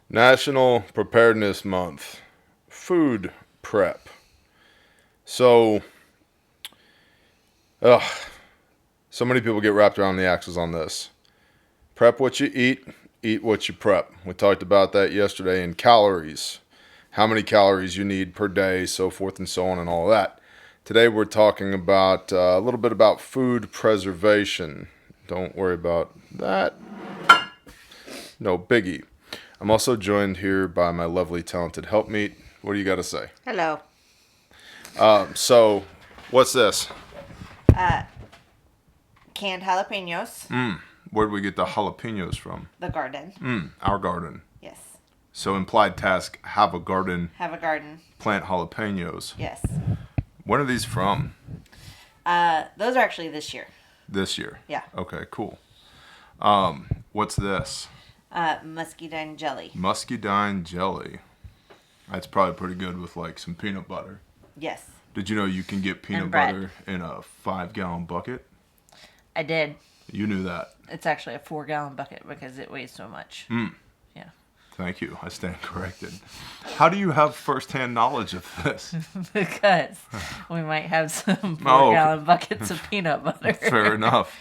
National Preparedness Month. Food prep. So, ugh, so many people get wrapped around the axles on this. Prep what you eat what you prep. We talked about that yesterday in calories. How many calories you need per day, so forth and so on and all of that. Today we're talking about a little bit about food preservation. Don't worry about that. No biggie. I'm also joined here by my lovely, talented helpmeet. What do you got to say? Hello. So, what's this? Canned jalapenos. Where did we get the jalapenos from? The garden. Our garden. Yes. So, implied task, have a garden, Have a garden. plant jalapenos. Yes. When are these from? Those are actually this year. This year? Yeah. Okay, cool. What's this? Muscadine jelly. Muscadine jelly. That's probably pretty good with like some peanut butter. Yes. Did you know you can get peanut And bread. butter in a 5-gallon bucket? I did. You knew that. It's actually a 4-gallon bucket because it weighs so much. Yeah. Thank you. I stand corrected. How do you have firsthand knowledge of this? Because we might have some 4-gallon okay. buckets of peanut butter. Fair enough.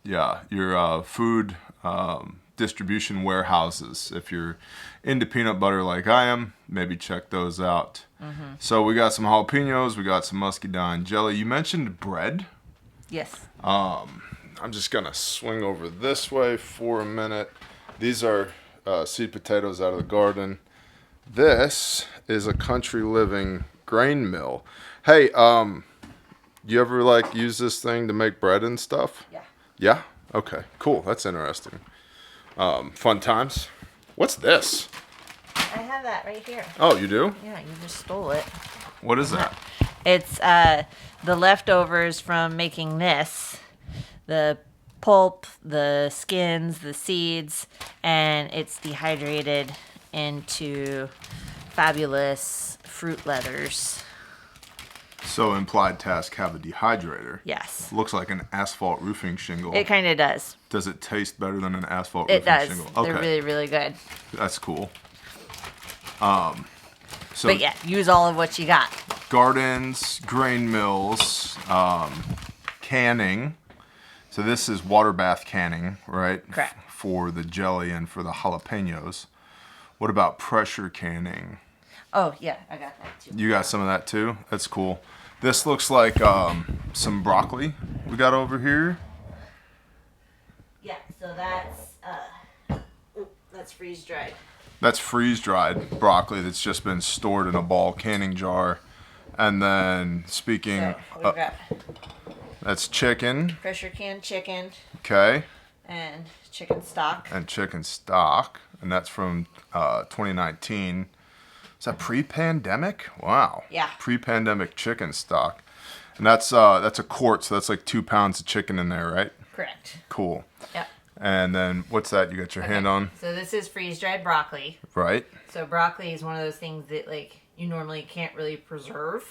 Yeah, your food distribution warehouses. If you're into peanut butter like I am, maybe check those out. So we got some jalapenos. We got some muscadine jelly. You mentioned bread. Yes. I'm just going to swing over this way for a minute. These are seed potatoes out of the garden. This is a country living grain mill. Hey, you ever like use this thing to make bread and stuff? Yeah. Yeah? Okay, cool. That's interesting. Fun times. What's this? I have that right here. Oh, you do? Yeah, you just stole it. What is that? It's the leftovers from making this. The pulp, the skins, the seeds, and it's dehydrated into fabulous fruit leathers. So implied task, have a dehydrator. Yes. Looks like an asphalt roofing shingle. It kind of does. Does it taste better than an asphalt It roofing does. shingle? They're really, really good. That's cool. So But yeah, use all of what you got. gardens, grain mills, canning. So this is water bath canning, right? Correct. For the jelly and for the jalapenos. What about pressure canning? Oh, yeah, I got that too. You got some of that too? That's cool. This looks like some broccoli we got over here. Yeah, so that's freeze dried. That's freeze-dried broccoli that's just been stored in a ball canning jar. And then speaking, So we've got that's chicken, pressure canned chicken okay, and chicken stock. and chicken stock, and that's from 2019. Is that pre-pandemic? Wow. Yeah. Pre-pandemic chicken stock, and that's a quart, so that's like 2 pounds of chicken in there, right? Correct. Cool. Yep. And then what's that? You got your hand on, So this is freeze dried broccoli. right? So broccoli is one of those things that like you normally can't really preserve.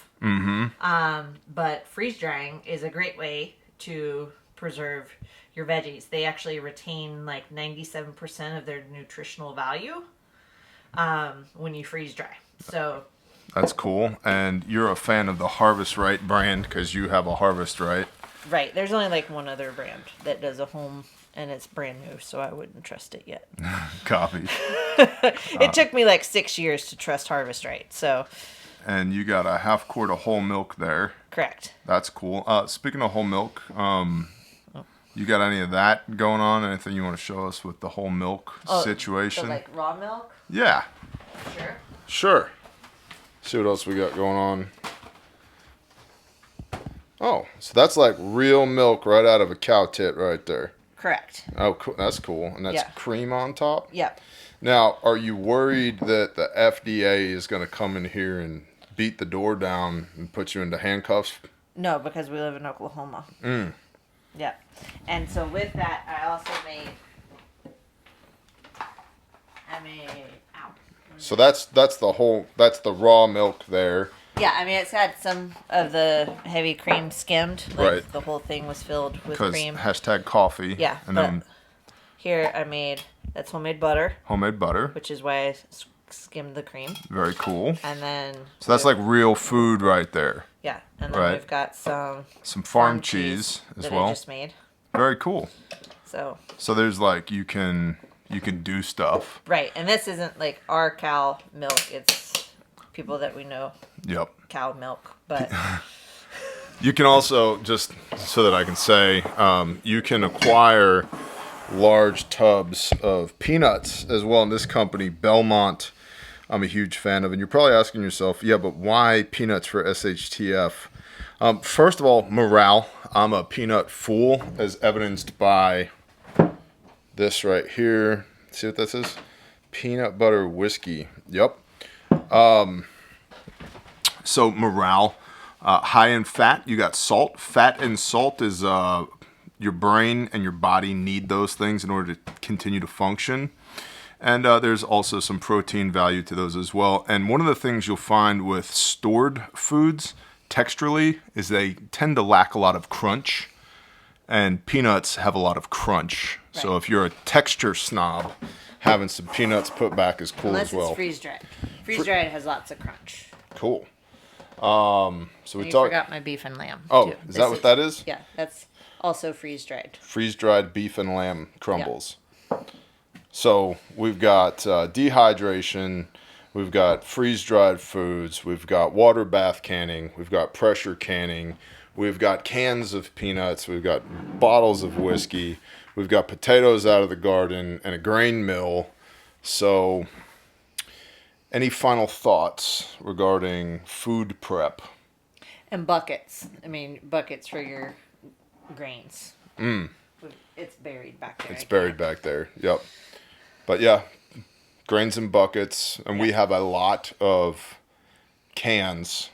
But freeze drying is a great way to preserve your veggies. They actually retain like 97% of their nutritional value when you freeze dry. So That's cool. And you're a fan of the Harvest Right brand because you have a Harvest Right. right, there's only like one other brand that does a home, and it's brand new, so I wouldn't trust it yet. Copy. It took me like 6 years to trust Harvest Right. So And you got a half quart of whole milk there. correct. That's cool. Speaking of whole milk, you got any of that going on? Anything you want to show us with the whole milk situation? So like raw milk. Yeah, Sure. sure. See what else we got going on. Oh, so that's like real milk right out of a cow tit right there. Correct. Oh, cool. That's cool. And that's Yeah. cream on top? Yep. Now, are you worried that the FDA is going to come in here and beat the door down and put you into handcuffs? No, because we live in Oklahoma. Yep. And so with that, I also made. Ow. So that's the raw milk there. Yeah, I mean it's had some of the heavy cream skimmed. Like Right. the whole thing was filled with Because cream. hashtag coffee. Yeah, And but then here I made That's homemade butter, Homemade butter. which is why I skimmed the cream. Very cool. And then... So that's like real food right there. Yeah. And then we've got some farm cheese as well. I just made. Very cool. So there's like, you can do stuff. Right. And this isn't like our cow milk. It's people that we know. Yep. Cow milk. But you can also, just so that I can say, you can acquire large tubs of peanuts as well in this company, Belmont. I'm a huge fan of. And you're probably asking yourself, yeah, but why peanuts for SHTF? First of all, morale. I'm a peanut fool, as evidenced by this right here. See what this is? Peanut butter whiskey. Yep. So morale. High in fat. You got salt. Fat and salt is your brain and your body need those things in order to continue to function. And there's also some protein value to those as well. And one of the things you'll find with stored foods texturally is they tend to lack a lot of crunch. And peanuts have a lot of crunch. Right. So if you're a texture snob, having some peanuts put back is cool as well. Unless it's freeze-dried. Freeze-dried has lots of crunch. Cool. So we forgot my beef and lamb. Oh, too. Is that what that is? Yeah, that's also freeze-dried. Freeze-dried beef and lamb crumbles. Yeah. So we've got dehydration, we've got freeze-dried foods, we've got water bath canning, we've got pressure canning, we've got cans of peanuts, we've got bottles of whiskey, we've got potatoes out of the garden, and a grain mill. So any final thoughts regarding food prep? And buckets. I mean, buckets for your grains. It's buried back there. It's buried back there. Yep. But yeah, grains and buckets. And we have a lot of cans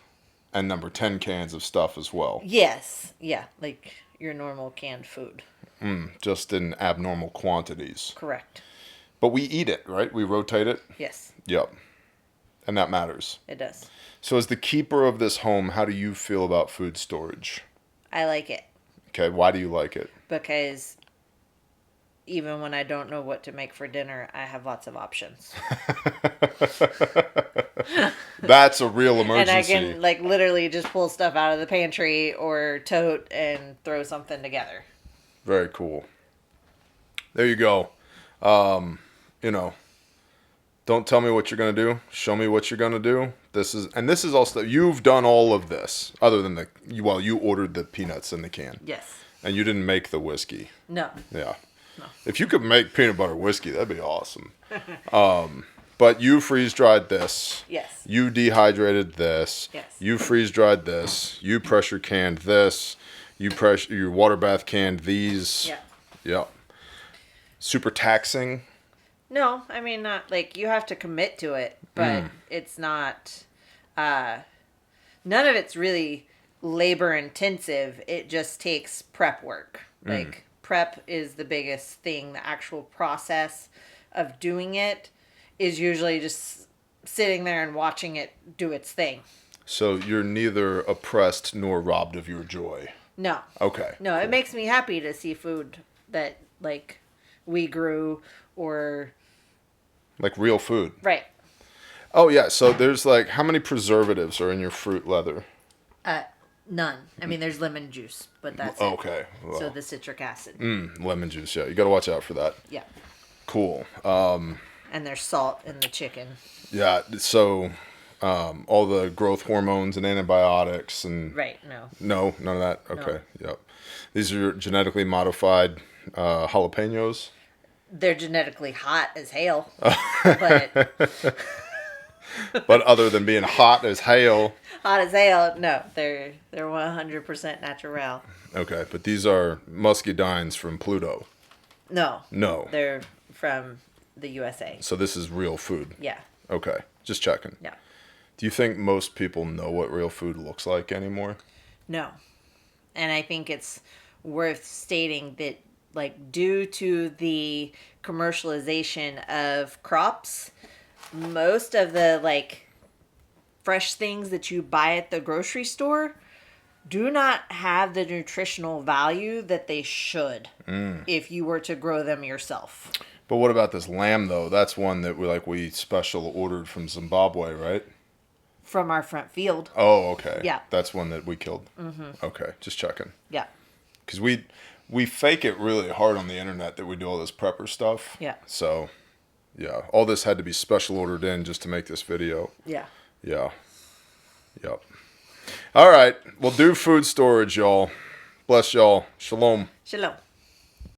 and number 10 cans of stuff as well. Yes. Yeah. Like your normal canned food. Just in abnormal quantities. Correct. But we eat it, right? We rotate it? Yes. Yep. And that matters. It does. So as the keeper of this home, how do you feel about food storage? I like it. Okay, why do you like it? Because even when I don't know what to make for dinner, I have lots of options. That's a real emergency. And I can like literally just pull stuff out of the pantry or tote and throw something together. Very cool. There you go. Don't tell me what you're going to do. Show me what you're going to do. This is also, you've done all of this other than you ordered the peanuts in the can. Yes. And you didn't make the whiskey. No. Yeah. No. If you could make peanut butter whiskey, that'd be awesome. But you freeze-dried this. Yes. You dehydrated this. Yes. You freeze-dried this. You pressure canned this. You water bath canned these. Yeah. Yep. Super taxing. No, I mean, not like you have to commit to it, but it's not, none of it's really labor intensive. It just takes prep work. Like prep is the biggest thing. The actual process of doing it is usually just sitting there and watching it do its thing. So you're neither oppressed nor robbed of your joy. No. Okay. No, it makes me happy to see food that like we grew or like real food. Right. Oh yeah, so there's like how many preservatives are in your fruit leather? None. I mean there's lemon juice, but that's okay. Well. So the citric acid. Lemon juice, yeah. You got to watch out for that. Yeah. Cool. And there's salt in the chicken. Yeah, so all the growth hormones and antibiotics and Right, no. No, none of that. Okay. No. Yep. These are genetically modified jalapenos. They're genetically hot as hail. But but other than being hot as hail. Hot as hail, no. They're 100% natural. Okay, but these are muscadines from Pluto. No. No. They're from the USA. So this is real food. Yeah. Okay, just checking. Yeah. Do you think most people know what real food looks like anymore? No. And I think it's worth stating that like due to the commercialization of crops, most of the like fresh things that you buy at the grocery store do not have the nutritional value that they should if you were to grow them yourself. But what about this lamb though? That's one that we special ordered from Zimbabwe, right? From our front field. Oh, okay. Yeah. That's one that we killed. Okay, just checking. Yeah. Because we fake it really hard on the internet that we do all this prepper stuff. Yeah. So, yeah, all this had to be special ordered in just to make this video. Yeah. Yeah. Yep. All right. We'll do food storage, y'all. Bless y'all. Shalom. Shalom.